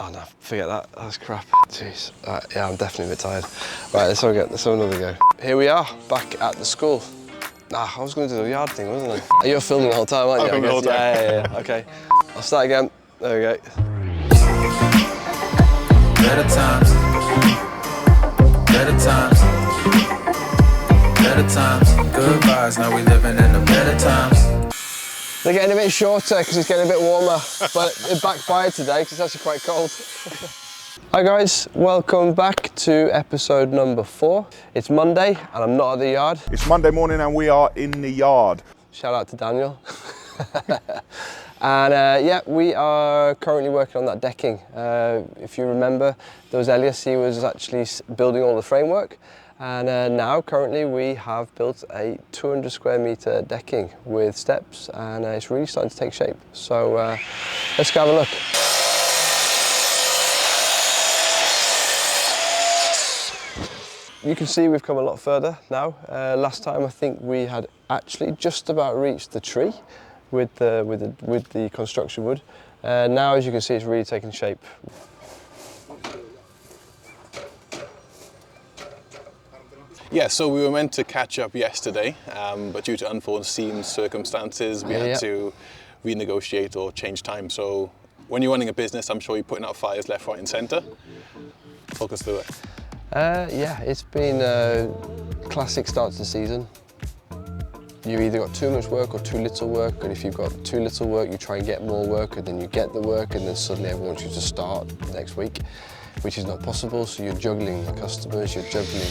Oh no, forget that. That's crap. Jeez. Yeah, I'm definitely a bit tired. Right, let's have another go. Here we are, back at the school. I was going to do the yard thing, wasn't I? You're filming the whole time, aren't you? I'm filming the whole time. Yeah. Okay. I'll start again. There we go. Better times, good vibes, now we living in the better times. They're getting a bit shorter because it's getting a bit warmer, but it backfired today because it's actually quite cold. Hi guys, welcome back to episode number 4. It's Monday and I'm not at the yard. It's Monday morning and we are in the yard. Shout out to Daniel. And yeah, we are currently working on that decking. If you remember, there was Elias, he was actually building all the framework. And now, currently, we have built a 200 square metre decking with steps, and it's really starting to take shape. So let's go have a look. You can see we've come a lot further now. Last time, I think we had actually just about reached the tree with the construction wood. Now, as you can see, it's really taking shape. Yeah, so we were meant to catch up yesterday, but due to unforeseen circumstances, we had to renegotiate or change time. So when you're running a business, I'm sure you're putting out fires left, right and centre. Talk us through it. Yeah, it's been a classic start to the season. You've either got too much work or too little work, and if you've got too little work, you try and get more work, and then you get the work, and then suddenly everyone wants you to start next week, which is not possible. So you're juggling your customers, you're juggling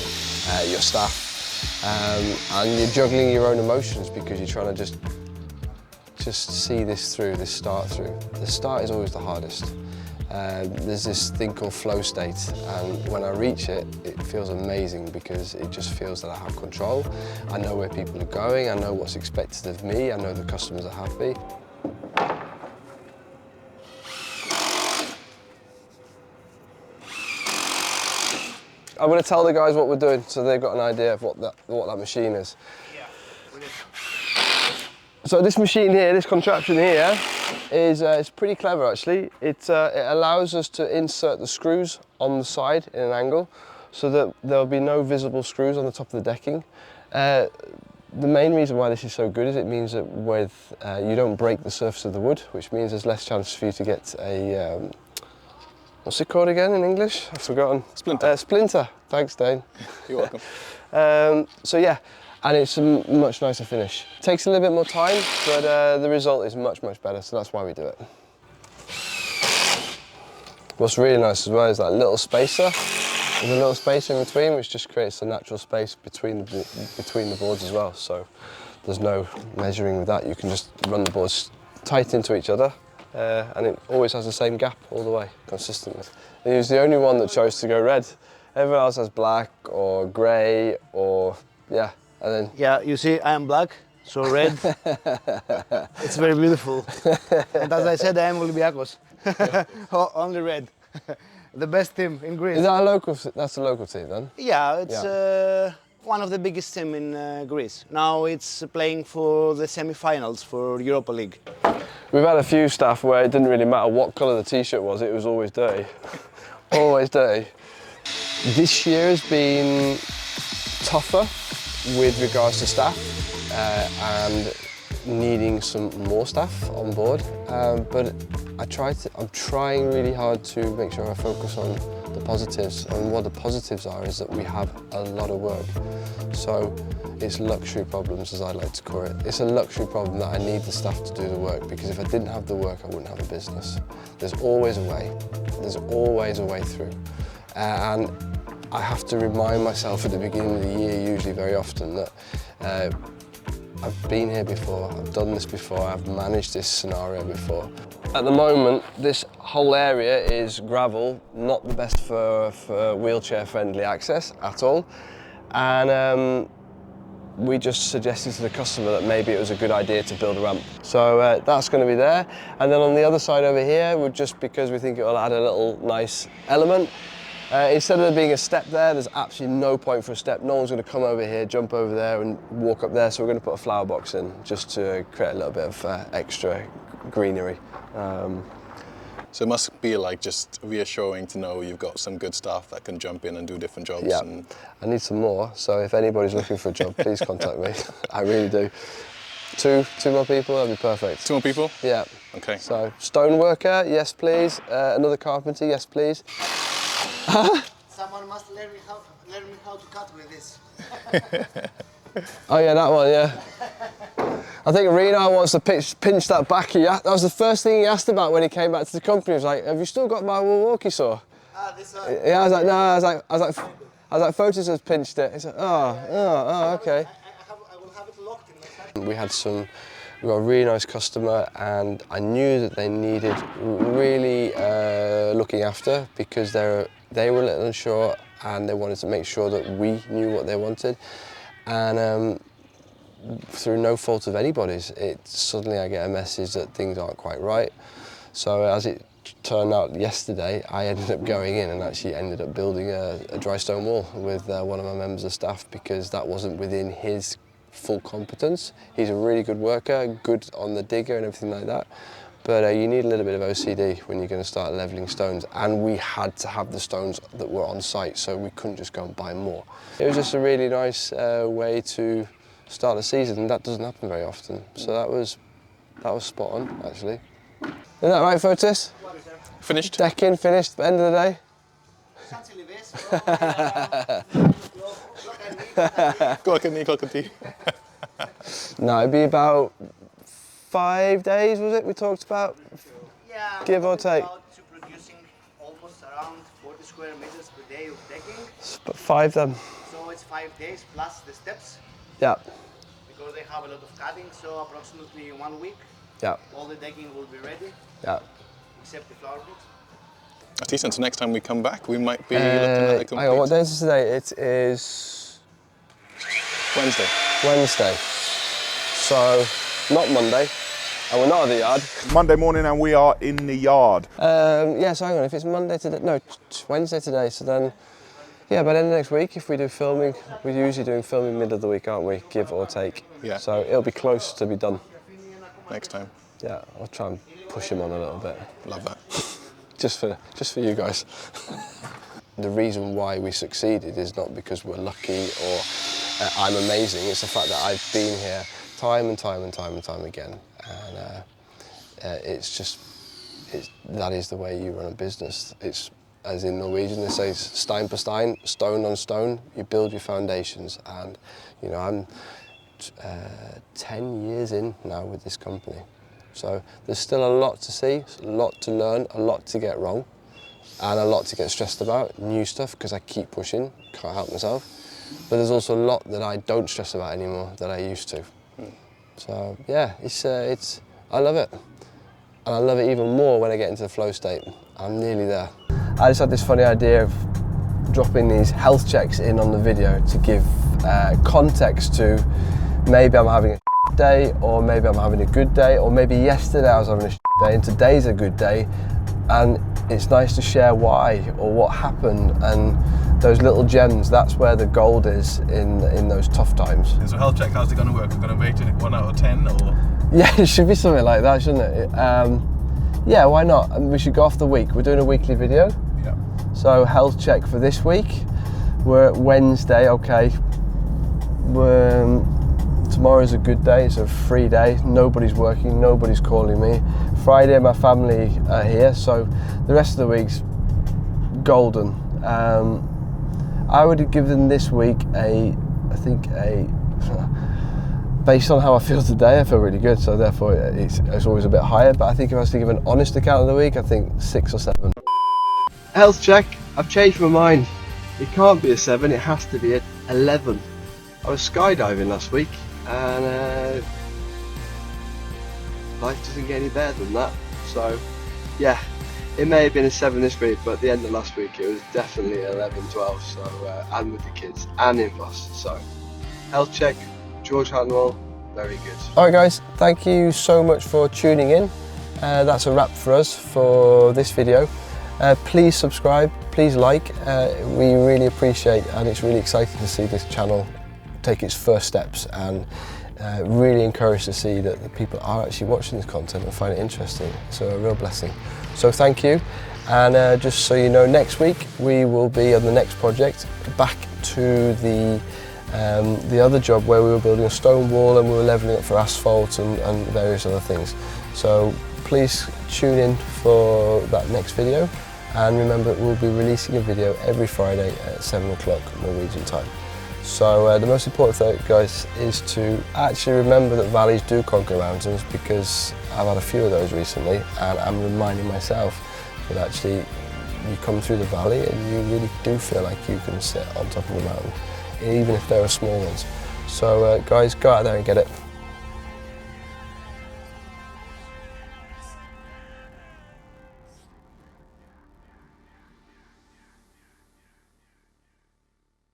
your staff, and you're juggling your own emotions because you're trying to just see this through, this start through. The start is always the hardest. There's this thing called flow state, and when I reach it, it feels amazing because it just feels that I have control. I know where people are going, I know what's expected of me, I know the customers are happy. I'm going to tell the guys what we're doing so they've got an idea of what that machine is. So this machine here, this contraption here, is it's pretty clever actually. It allows us to insert the screws on the side in an angle so that there'll be no visible screws on the top of the decking. The main reason why this is so good is it means that you don't break the surface of the wood, which means there's less chance for you to get a what's it called again in English? I've forgotten. Splinter. Splinter. Thanks, Dane. You're welcome. So yeah, and it's a much nicer finish. It takes a little bit more time, but the result is much, much better, so that's why we do it. What's really nice as well is that little spacer. There's a little space in between, which just creates a natural space between the boards as well, so there's no measuring with that. You can just run the boards tight into each other, and it always has the same gap all the way, consistently. And he was the only one that chose to go red. Everyone else has black or grey or, yeah, and then... Yeah, you see, I am black, so red. It's very beautiful. And as I said, I am Olympiacos. Only red. The best team in Greece. Is that a local, that's a local team then? Yeah, it's one of the biggest team in Greece. Now it's playing for the semi-finals for Europa League. We've had a few staff where it didn't really matter what colour the t-shirt was always dirty. Always dirty. This year has been tougher with regards to staff and needing some more staff on board, but I'm trying really hard to make sure I focus on the positives, and what the positives are is that we have a lot of work. So it's luxury problems, as I like to call it. It's a luxury problem that I need the staff to do the work, because if I didn't have the work, I wouldn't have a business. There's always a way. There's always a way through. And I have to remind myself at the beginning of the year, usually very often, that I've been here before, I've done this before, I've managed this scenario before. At the moment, this whole area is gravel, not the best for wheelchair-friendly access at all. And we just suggested to the customer that maybe it was a good idea to build a ramp. So that's going to be there. And then on the other side over here, just because we think it will add a little nice element, instead of there being a step there's absolutely no point for a step. No one's going to come over here, jump over there and walk up there, so we're going to put a flower box in just to create a little bit of extra greenery. So it must be like just reassuring to know you've got some good staff that can jump in and do different jobs. Yeah, And I need some more. So if anybody's looking for a job, please contact me. I really do. Two more people, that'd be perfect. 2 more people? Yeah. Okay. So stoneworker, yes please. Another carpenter, yes please. Someone must learn me how to cut with this. Oh yeah, that one, yeah. I think Reno wants to pinch that back. That was the first thing he asked about when he came back to the company. He was like, "Have you still got my Milwaukee saw?" Ah, this one. Yeah, I was like, "No." I was like, "Photos has pinched it." He said, "Oh, okay." I will have it locked in my factory. We got a really nice customer, and I knew that they needed really looking after because they were a little unsure, and they wanted to make sure that we knew what they wanted. And through no fault of anybody's, suddenly I get a message that things aren't quite right. So as it turned out yesterday, I ended up going in and actually ended up building a dry stone wall with one of my members of staff, because that wasn't within his full competence. He's a really good worker, good on the digger and everything like that. But you need a little bit of OCD when you're going to start levelling stones, and we had to have the stones that were on site, so we couldn't just go and buy more. It was just a really nice way to start the season, and that doesn't happen very often. So that was spot on, actually. Isn't that right, Fotis? Finished? Decking finished, end of the day. No, it'd be about 5 days, was it, we talked about? Yeah, Give or take. about producing almost around 40 square meters per day of decking. 5 then. So it's 5 days plus the steps, Yeah, because they have a lot of cutting. So approximately 1 week, yeah, all the decking will be ready, yeah. except the flower beds. Decent. So next time we come back, we might be looking at a complete... Hang on, what day is it today? It is Wednesday. Wednesday. So, not Monday, and we're not at the yard. Monday morning and we are in the yard. Yeah, so hang on, if it's Monday today, no, Wednesday today, so then, yeah, by the end of next week, if we do filming, we're usually doing filming middle of the week, aren't we? Give or take. Yeah. So it'll be close to be done. Next time. Yeah, I'll try and push him on a little bit. Love that. Just for you guys. The reason why we succeeded is not because we're lucky or I'm amazing. It's the fact that I've been here time and time again, and that is the way you run a business. It's, as in Norwegian they say, stein på stein, stone on stone. You build your foundations, and you know, I'm 10 years in now with this company. So there's still a lot to see, a lot to learn, a lot to get wrong, and a lot to get stressed about, new stuff, because I keep pushing, can't help myself. But there's also a lot that I don't stress about anymore that I used to. So yeah, I love it. And I love it even more when I get into the flow state. I'm nearly there. I just had this funny idea of dropping these health checks in on the video to give context to maybe I'm having a day, or maybe I'm having a good day, or maybe yesterday I was having a day and today's a good day, and it's nice to share why or what happened, and those little gems, that's where the gold is in those tough times. So health check, how's it going to work? We're going to rate it 1 out of 10 or? Yeah, it should be something like that, shouldn't it? Yeah, why not? And we should go off the week. We're doing a weekly video. Yeah. So health check for this week. We're at Wednesday, okay. Tomorrow's a good day, it's a free day. Nobody's working, nobody's calling me. Friday, my family are here, so the rest of the week's golden. I would have given this week based on how I feel today, I feel really good, so therefore it's always a bit higher, but I think if I was to give an honest account of the week, I think 6 or 7. Health check, I've changed my mind. It can't be a 7, it has to be an 11. I was skydiving last week, and life doesn't get any better than that. So yeah, it may have been a 7 this week, but at the end of last week it was definitely 11, 12, so and with the kids and in plus. So health check, George Hanwell, very good. Alright guys, thank you so much for tuning in. That's a wrap for us for this video. Please subscribe, please like, we really appreciate, and it's really exciting to see this channel take its first steps, and really encouraged to see that the people are actually watching this content and find it interesting. So a real blessing. So thank you. And just so you know, next week we will be on the next project, back to the other job where we were building a stone wall and we were levelling it for asphalt and various other things. So please tune in for that next video, and remember that we'll be releasing a video every Friday at 7 o'clock Norwegian time. So the most important thing, guys, is to actually remember that valleys do conquer mountains, because I've had a few of those recently, and I'm reminding myself that actually you come through the valley and you really do feel like you can sit on top of a mountain, even if there are small ones. So guys, go out there and get it.